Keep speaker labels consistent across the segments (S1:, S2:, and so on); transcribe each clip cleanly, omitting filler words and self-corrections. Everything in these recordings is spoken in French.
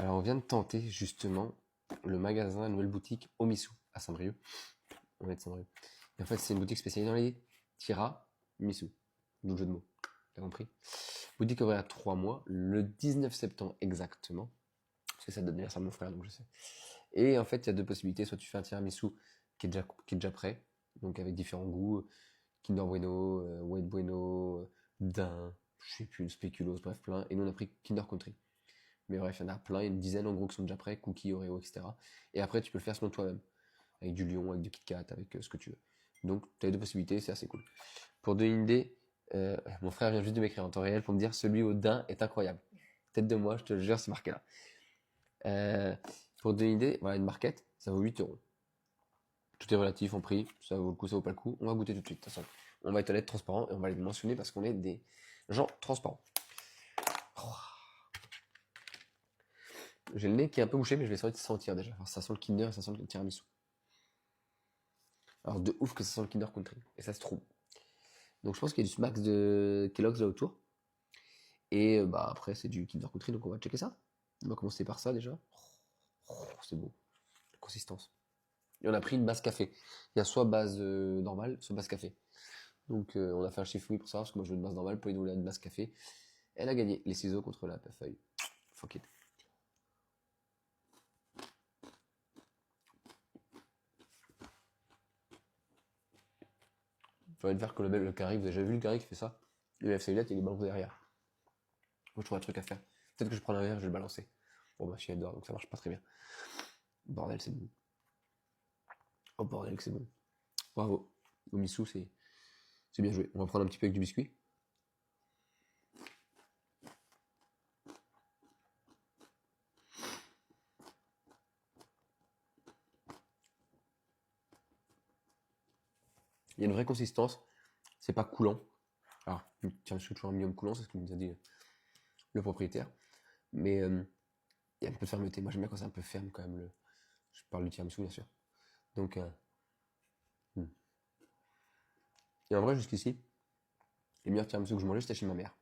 S1: Alors, on vient de tenter justement le magasin, la nouvelle boutique Omisu à Saint-Brieuc. On va être Saint-Brieuc. Et en fait, c'est une boutique spécialisée dans les tiramisu. D'où le jeu de mots. T'as compris? Boutique ouverte à 3 mois, le 19 septembre exactement. Parce que ça donne d'anniversaire à mon frère, donc je sais. Et en fait, il y a deux possibilités. Soit tu fais un tiramisu qui est déjà prêt, donc avec différents goûts. Kinder Bueno, White Bueno, Daim, je sais plus, spéculoos, bref, plein. Et nous, on a pris Kinder Country. Mais bref, il y en a plein, il y a une dizaine en gros qui sont déjà prêts, cookies, Oreo, etc. Et après, tu peux le faire selon toi-même, avec du lion, avec du Kit Kat, avec ce que tu veux. Donc, tu as les deux possibilités, c'est assez cool. Pour donner une idée, mon frère vient juste de m'écrire en temps réel pour me dire celui au daim est incroyable. Tête de moi, je te le jure, c'est marqué là. Euh, pour donner une idée, voilà une marquette, ça vaut 8 euros. Tout est relatif en prix, ça vaut le coup, ça vaut pas le coup. On va goûter tout de suite, de toute façon. On va être honnête, transparent, et on va les mentionner parce qu'on est des gens transparents. Oh. J'ai le nez qui est un peu bouché, mais je vais essayer de sentir déjà. Alors, ça sent le Kinder et ça sent le tiramisu. Alors de ouf que ça sent le Kinder Country. Et ça se trouve. Donc je pense qu'il y a du Smacks de Kellogg's là autour. Et bah après c'est du Kinder Country, donc on va checker ça. On va commencer par ça déjà. Oh, c'est beau. La consistance. Et on a pris une base café. Il y a soit base normale, soit base café. Donc on a fait un chiffouille pour ça, parce que moi je veux une base normale, Pauline voulait une base café. Elle a gagné les ciseaux contre la feuille. Fuck it. Faudrait faire que le carré, vous avez déjà vu le carré qui fait ça? Le FC Villette, il est ballon derrière. Moi je trouve un truc à faire. Peut-être que je prends un verre, je vais le balancer. Bon bah si elle dort, donc ça marche pas très bien. Bordel, c'est bon. Oh bordel, que c'est bon. Bravo. Au Missou, c'est bien joué. On va prendre un petit peu avec du biscuit. Il y a une vraie consistance. C'est pas coulant. Alors, tiens, je suis toujours un minimum coulant, c'est ce que nous a dit le propriétaire. Mais il y a un peu de fermeté. Moi j'aime bien quand c'est un peu ferme quand même. Je parle du tiramisu bien sûr. Donc, et en vrai jusqu'ici, les meilleurs tiramisu que je mangeais c'était chez ma mère.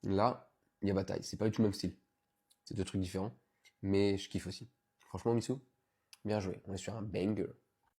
S1: Là, il y a bataille. C'est pas du tout le même style. C'est deux trucs différents. Mais je kiffe aussi. Franchement, Missou, bien joué. On est sur un banger.